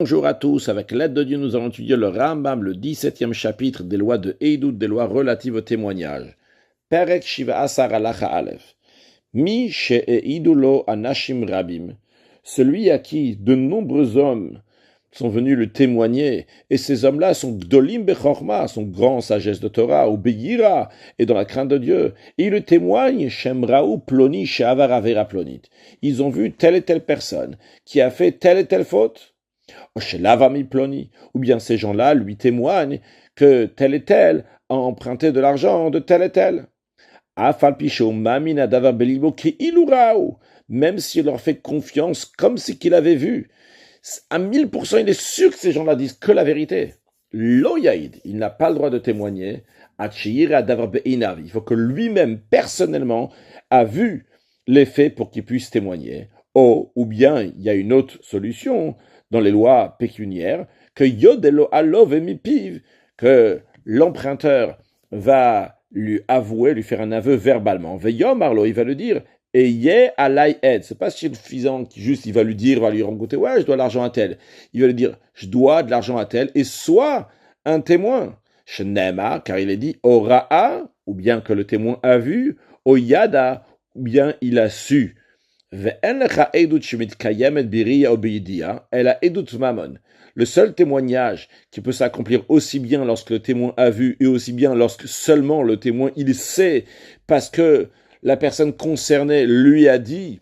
Bonjour à tous, avec l'aide de Dieu, nous allons étudier le Rambam, le 17e chapitre des lois de Eidout, des lois relatives au témoignage. Perek Shiva Asar Alacha Aleph. Mi she'eidu lo anashim rabim. Celui à qui de nombreux hommes sont venus le témoigner, et ces hommes-là sont gdolim bechorma, sont grands en sagesse de Torah, ou beyira, et dans la crainte de Dieu. Et ils le témoignent, shemraou ploni she'avar avera plonit. Ils ont vu telle et telle personne qui a fait telle et telle faute. Ou bien ces gens-là lui témoignent que tel et tel a emprunté de l'argent de tel et tel. Même s'il leur fait confiance comme si qu'il avait vu, à 1000%, il est sûr que ces gens-là disent que la vérité. Loyaïd, il n'a pas le droit de témoigner. Il faut que lui-même, personnellement, a vu les faits pour qu'il puisse témoigner. Ou bien, il y a une autre solution dans les lois pécuniaires, que Yodelo Alov et Mipiv, que l'emprunteur va lui avouer, lui faire un aveu verbalement. Veyom Arlo, il va le dire, et yé alay ed. C'est pas suffisant qu'il juste, il va lui dire, va lui rencontrer, ouais, je dois l'argent à tel. Il va lui dire, je dois de l'argent à tel, et soit un témoin. Shnema, car il est dit, Ora'a, ou bien que le témoin a vu, Oyada, ou bien il a su. Le seul témoignage qui peut s'accomplir aussi bien lorsque le témoin a vu et aussi bien lorsque seulement le témoin il sait parce que la personne concernée lui a dit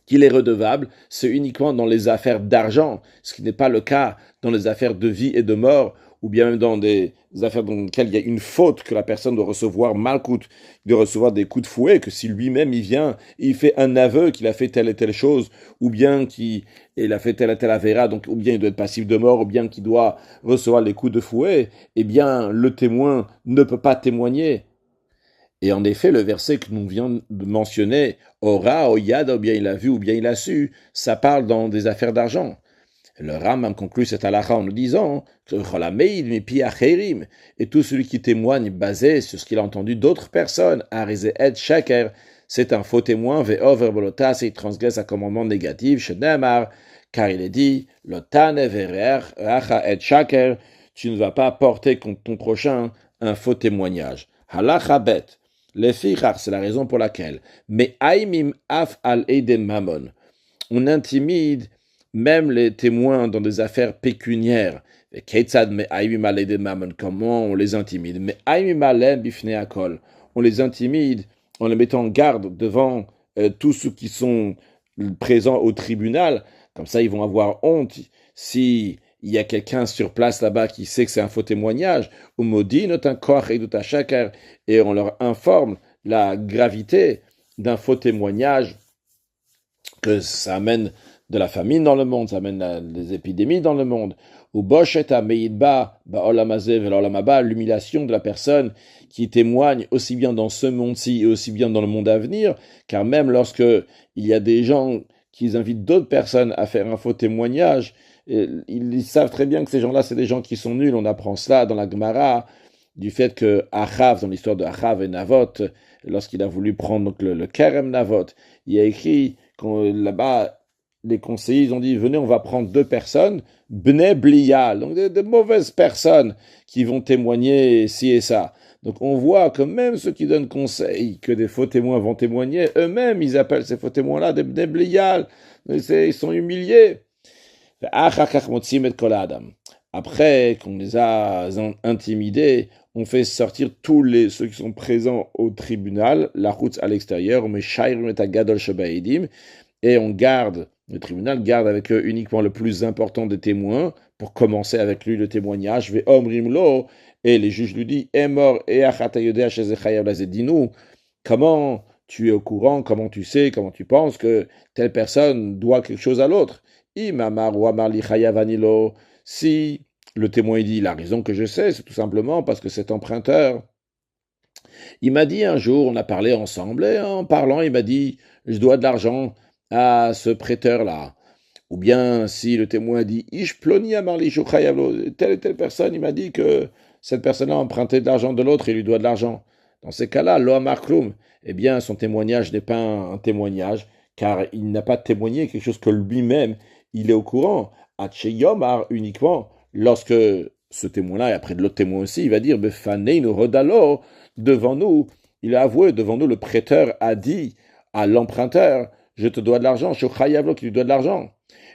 qu'il est redevable, c'est uniquement dans les affaires d'argent, ce qui n'est pas le cas dans les affaires de vie et de mort, ou bien même dans des affaires dans lesquelles il y a une faute que la personne doit recevoir malcoute, de recevoir des coups de fouet, que si lui-même il vient, il fait un aveu qu'il a fait telle et telle chose, ou bien qu'il a fait telle et telle avéra, donc ou bien il doit être passif de mort, ou bien qu'il doit recevoir les coups de fouet, eh bien le témoin ne peut pas témoigner. Et en effet, le verset que nous venons de mentionner, Ora, Oyada, ou bien il a vu, ou bien il a su, ça parle dans des affaires d'argent. Le Rambam conclut cette halakha en nous disant que et tout celui qui témoigne basé sur ce qu'il a entendu d'autres personnes, c'est un faux témoin, ve'over bolotas, et il transgresse un commandement négatif, shedemar, car il est dit, lotane ve'rer, racha et shaker, tu ne vas pas porter contre ton prochain un faux témoignage. Halakha bet, les fichar, c'est la raison pour laquelle, mais aimim af al edem mamon, on intimide même les témoins dans des affaires pécuniaires. Comment on les intimide? Mais on les intimide en les mettant en garde devant tous ceux qui sont présents au tribunal. Comme ça, ils vont avoir honte si il y a quelqu'un sur place là-bas qui sait que c'est un faux témoignage. Et on leur informe la gravité d'un faux témoignage, que ça amène de la famine dans le monde, ça amène des épidémies dans le monde. Ou l'humiliation de la personne qui témoigne aussi bien dans ce monde-ci et aussi bien dans le monde à venir, car même lorsque il y a des gens qui invitent d'autres personnes à faire un faux témoignage, ils savent très bien que ces gens-là, c'est des gens qui sont nuls. On apprend cela dans la Gemara, du fait que Achav, dans l'histoire de Achav et Navot, lorsqu'il a voulu prendre donc, le Kerem Navot, il a écrit là-bas, les conseillers, ils ont dit, venez, on va prendre 2 personnes, Bnei Blial, donc de mauvaises personnes qui vont témoigner ci et ça. Donc on voit que même ceux qui donnent conseil que des faux témoins vont témoigner, eux-mêmes, ils appellent ces faux témoins-là des Bnei Blial. Ils sont humiliés. Après qu'on les a intimidés, on fait sortir tous ceux qui sont présents au tribunal, la route à l'extérieur, et on garde, le tribunal garde avec eux uniquement le plus important des témoins pour commencer avec lui le témoignage. Et les juges lui disent, dis-nous, comment tu es au courant, comment tu sais, comment tu penses que telle personne doit quelque chose à l'autre. Si le témoin dit, la raison que je sais, c'est tout simplement parce que cet emprunteur, il m'a dit un jour, on a parlé ensemble, et en parlant, il m'a dit, je dois de l'argent à ce prêteur-là. Ou bien, si le témoin dit, Ish ploni amarli telle et telle personne, il m'a dit que cette personne-là a emprunté de l'argent de l'autre et lui doit de l'argent. Dans ces cas-là, lo amar klum, eh bien, son témoignage n'est pas un témoignage, car il n'a pas témoigné quelque chose que lui-même, il est au courant. Atche Yomar, uniquement lorsque ce témoin-là, et après de l'autre témoin aussi, il va dire, Befaneinu Rodalo, devant nous, il a avoué, devant nous, le prêteur a dit à l'emprunteur, je te dois de l'argent, Shochayavlo qui lui doit de l'argent.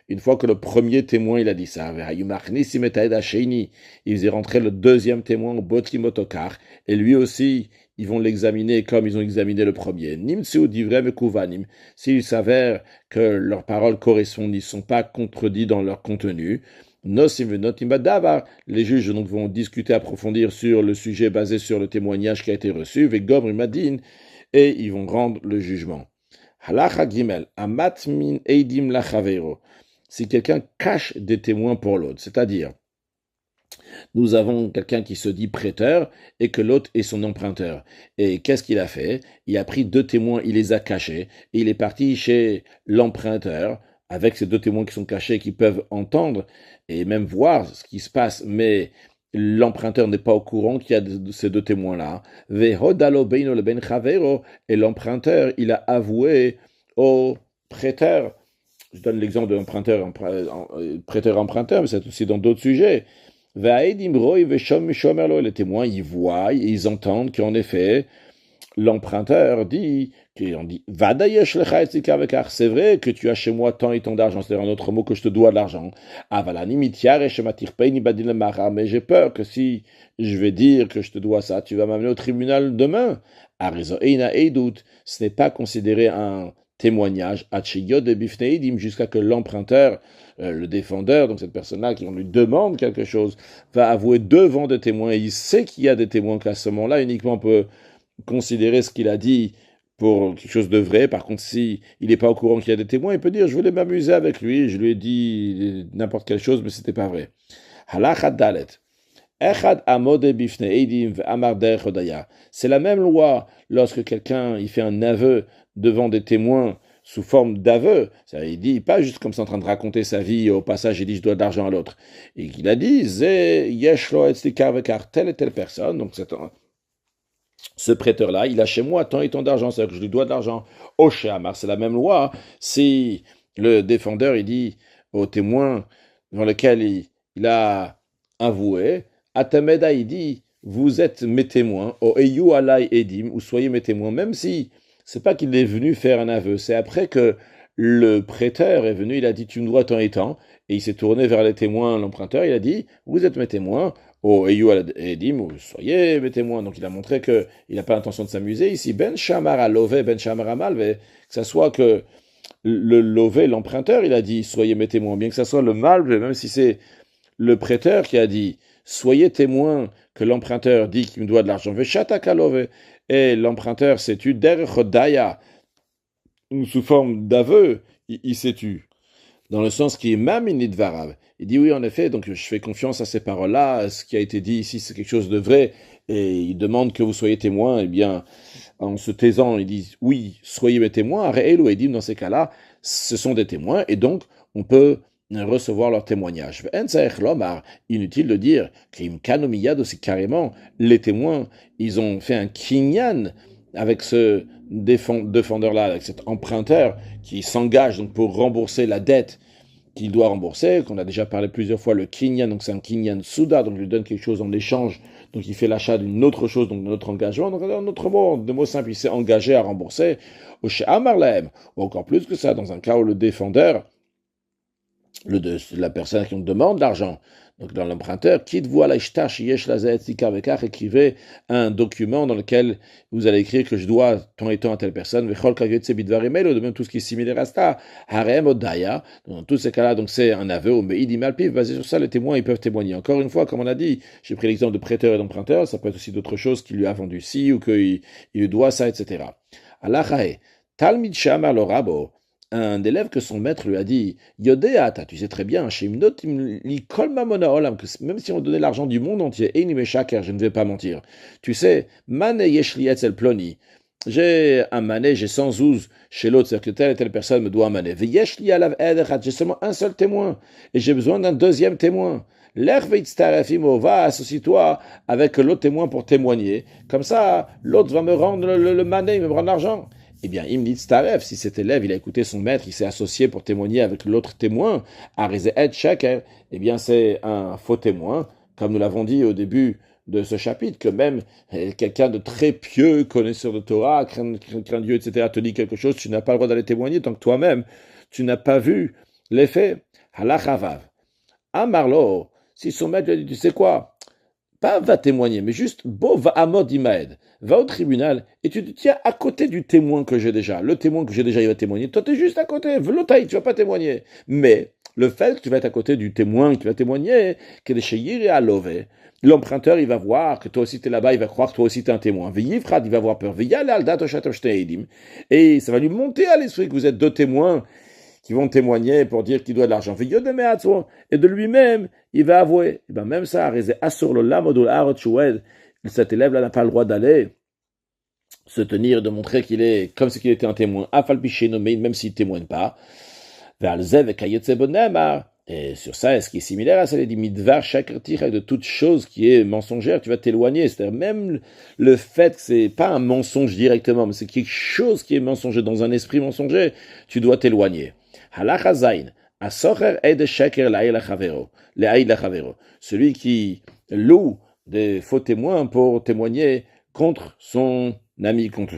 Une fois que le premier témoin, il a dit ça, il faisait rentrer le deuxième témoin au Botimotokar, et lui aussi, ils vont l'examiner comme ils ont examiné le premier. Nimtsu divrem kuvanim, s'il s'avère que leurs paroles correspondent, ils ne sont pas contredits dans leur contenu. Nosim notim badavar, les juges donc vont discuter, approfondir sur le sujet basé sur le témoignage qui a été reçu, vegomri madin, et ils vont rendre le jugement. Halacha gimel, amat min eidim lachavero. Si quelqu'un cache des témoins pour l'autre, c'est-à-dire, nous avons quelqu'un qui se dit prêteur et que l'autre est son emprunteur. Et qu'est-ce qu'il a fait? Il a pris deux témoins, il les a cachés, et il est parti chez l'emprunteur, avec ces deux témoins qui sont cachés, qui peuvent entendre et même voir ce qui se passe, mais l'emprunteur n'est pas au courant qu'il y a ces deux témoins-là. Et l'emprunteur, il a avoué au prêteur. Je donne l'exemple de prêteur-emprunteur, mais c'est aussi dans d'autres sujets. Les témoins, ils voient, ils entendent qu'en effet, l'emprunteur dit, c'est vrai que tu as chez moi tant et tant d'argent, c'est-à-dire un autre mot que je te dois de l'argent. Mais j'ai peur que si je vais dire que je te dois ça, tu vas m'amener au tribunal demain. Ce n'est pas considéré un témoignage jusqu'à que l'emprunteur, le défendeur, donc cette personne-là qui on lui demande quelque chose, va avouer devant des témoins. Et il sait qu'il y a des témoins qu'à ce moment-là uniquement on peut considérer ce qu'il a dit pour quelque chose de vrai. Par contre, si il n'est pas au courant qu'il y a des témoins, il peut dire je voulais m'amuser avec lui, je lui ai dit n'importe quelle chose, mais c'était pas vrai. Halachat dalet. C'est la même loi lorsque quelqu'un il fait un aveu devant des témoins sous forme d'aveu. Il dit pas juste comme ça en train de raconter sa vie, au passage il dit je dois de l'argent à l'autre. Et qu'il a dit telle et telle personne, donc ce prêteur-là, il a chez moi tant et tant d'argent, c'est-à-dire que je lui dois de l'argent. Oshéamar, c'est la même loi. Si le défendeur il dit au témoin dans lequel il a avoué, Atameda, il dit, vous êtes mes témoins, o eyu alai edim, ou soyez mes témoins, même si c'est pas qu'il est venu faire un aveu, c'est après que le prêteur est venu, il a dit, tu me dois tant et tant, et il s'est tourné vers les témoins, l'emprunteur, il a dit, vous êtes mes témoins, o eyu alai edim, ou soyez mes témoins. Donc il a montré qu'il n'a pas l'intention de s'amuser ici, ben shamar a lové, ben shamar a malvé, que ça soit que le lové, l'emprunteur, il a dit, soyez mes témoins, bien que ça soit le malvé, même si c'est le prêteur qui a dit, soyez témoin que l'emprunteur dit qu'il me doit de l'argent. Et l'emprunteur s'est tu derchodaya, sous forme d'aveu, il s'est tu. Dans le sens qui est maminid varav. Il dit oui, en effet, donc je fais confiance à ces paroles-là, ce qui a été dit ici, c'est quelque chose de vrai, et il demande que vous soyez témoin, eh bien, en se taisant, il dit oui, soyez mes témoins, Réel ou Edim, dans ces cas-là, ce sont des témoins, et donc, on peut recevoir leur témoignage. Inutile de dire qu'Im Kanomiyad aussi carrément, les témoins, ils ont fait un kinyan avec ce défendeur-là, avec cet emprunteur qui s'engage donc pour rembourser la dette qu'il doit rembourser, qu'on a déjà parlé plusieurs fois, le kinyan, donc c'est un kinyan souda, donc il lui donne quelque chose en échange, donc il fait l'achat d'une autre chose, donc d'un autre engagement, donc un autre mot, de mots simples, il s'est engagé à rembourser, ou chez Amarlem, ou encore plus que ça, dans un cas où le défendeur, la personne qui on demande l'argent, donc dans l'emprunteur, écrivez un document dans lequel vous allez écrire que je dois tant et tant à telle personne, de même tout ce qui est similaire à ça, dans tous ces cas-là, donc c'est un aveu, mais basé sur ça, les témoins, ils peuvent témoigner. Encore une fois, comme on a dit, j'ai pris l'exemple de prêteur et d'emprunteur, ça peut être aussi d'autres choses qu'il lui a vendu ci, ou qu'il lui doit ça, etc. Talmid Shamar lo Rabo, un élève que son maître lui a dit Yodeata, tu sais très bien, que même si on donnait l'argent du monde entier, je ne vais pas mentir. Tu sais, Mane Yeshli Etzel Ploni, j'ai un mané, j'ai 100 zouz chez l'autre, c'est-à-dire que telle et telle personne me doit un mané. J'ai seulement un seul témoin, et j'ai besoin d'un deuxième témoin. Va, associe-toi avec l'autre témoin pour témoigner. Comme ça, l'autre va me rendre le mané, il me rend l'argent. eh bien, Imnitz Taref, si cet élève, il a écouté son maître, il s'est associé pour témoigner avec l'autre témoin, Arizé Et Sheker, eh bien, c'est un faux témoin, comme nous l'avons dit au début de ce chapitre, que même quelqu'un de très pieux, connaisseur de Torah, craint Dieu, etc., te dit quelque chose, tu n'as pas le droit d'aller témoigner tant que toi-même, tu n'as pas vu les faits. Halachavav. Amarlo, si son maître lui a dit, tu sais quoi, pas va témoigner, mais juste, va à mode imaed, va au tribunal et tu te tiens à côté du témoin que j'ai déjà. Le témoin que j'ai déjà, il va témoigner. Toi, tu es juste à côté, velotaï, tu vas pas témoigner. Mais le fait que tu vas être à côté du témoin qui va témoigner, que des cheyir et alové, l'emprunteur, il va voir que toi aussi tu es là-bas, il va croire que toi aussi tu es un témoin. Veyifrad, il va avoir peur. Et ça va lui monter à l'esprit que vous êtes deux témoins qui vont témoigner pour dire qu'il doit de l'argent. Et de lui-même, il va avouer. Et bien même ça, cet élève-là n'a pas le droit d'aller se tenir, de montrer qu'il est comme si il était un témoin, même s'il ne témoigne pas. Et sur ça, ce qui est similaire à ça, il dit midvar shakertich, de toute chose qui est mensongère, tu vas t'éloigner. C'est-à-dire même le fait que c'est pas un mensonge directement, mais c'est quelque chose qui est mensonger, dans un esprit mensonger, tu dois t'éloigner. Halacha zayin, asocher ed sheker la'il chavero. Celui qui loue des faux témoins pour témoigner contre son ami, contre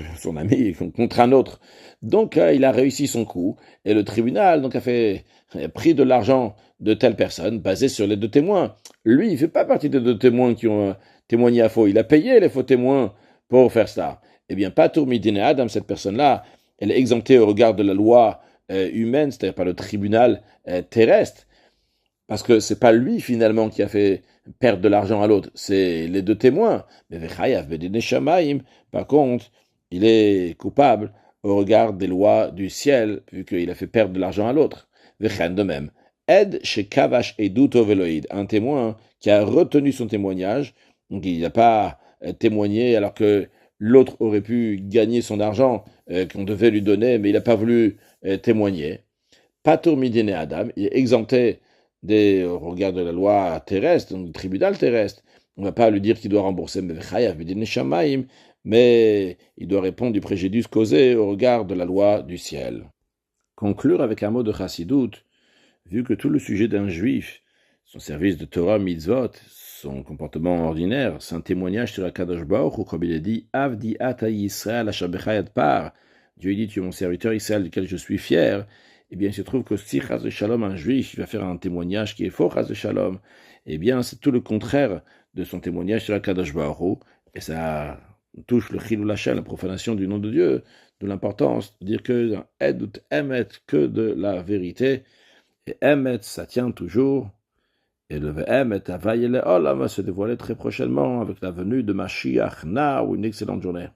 un autre. Donc, il a réussi son coup, et le tribunal donc, a pris de l'argent de telle personne, basé sur les deux témoins. Lui, il ne fait pas partie des deux témoins qui ont témoigné à faux. Il a payé les faux témoins pour faire ça. Eh bien, pas Tourmidine Adam, cette personne-là, elle est exemptée au regard de la loi humaine, c'est-à-dire par le tribunal terrestre, parce que c'est pas lui, finalement, qui a fait perdre de l'argent à l'autre, c'est les deux témoins. Mais par contre, il est coupable au regard des lois du ciel, vu qu'il a fait perdre de l'argent à l'autre. De même. Ed chez Kavash et Veloïd, un témoin qui a retenu son témoignage, donc il n'a pas témoigné alors que l'autre aurait pu gagner son argent qu'on devait lui donner, mais il n'a pas voulu témoigner. Patur Midine Adam, il est exempté au regard de la loi terrestre, donc du tribunal terrestre. On ne va pas lui dire qu'il doit rembourser, mais il doit répondre du préjudice causé au regard de la loi du ciel. Conclure avec un mot de Chassidout, vu que tout le sujet d'un juif, son service de Torah, mitzvot, son comportement ordinaire, c'est un témoignage sur la Kadosh Baruch Hu, comme il est dit, Avdi ata Yisrael asher par. Dieu dit, tu es mon serviteur Israël duquel je suis fier. Eh bien, il se trouve que si Chaz de Shalom, un juif, il va faire un témoignage qui est faux Chaz de Shalom, eh bien, c'est tout le contraire de son témoignage sur la Kadosh Baruch Hu, et ça touche le Chilul Hashem, la profanation du nom de Dieu, de l'importance de dire que dans Edut Emet, que de la vérité, et Emet, ça tient toujours, et le Emet, Avayele Olam, va se dévoiler très prochainement avec la venue de Mashiach, ou une excellente journée.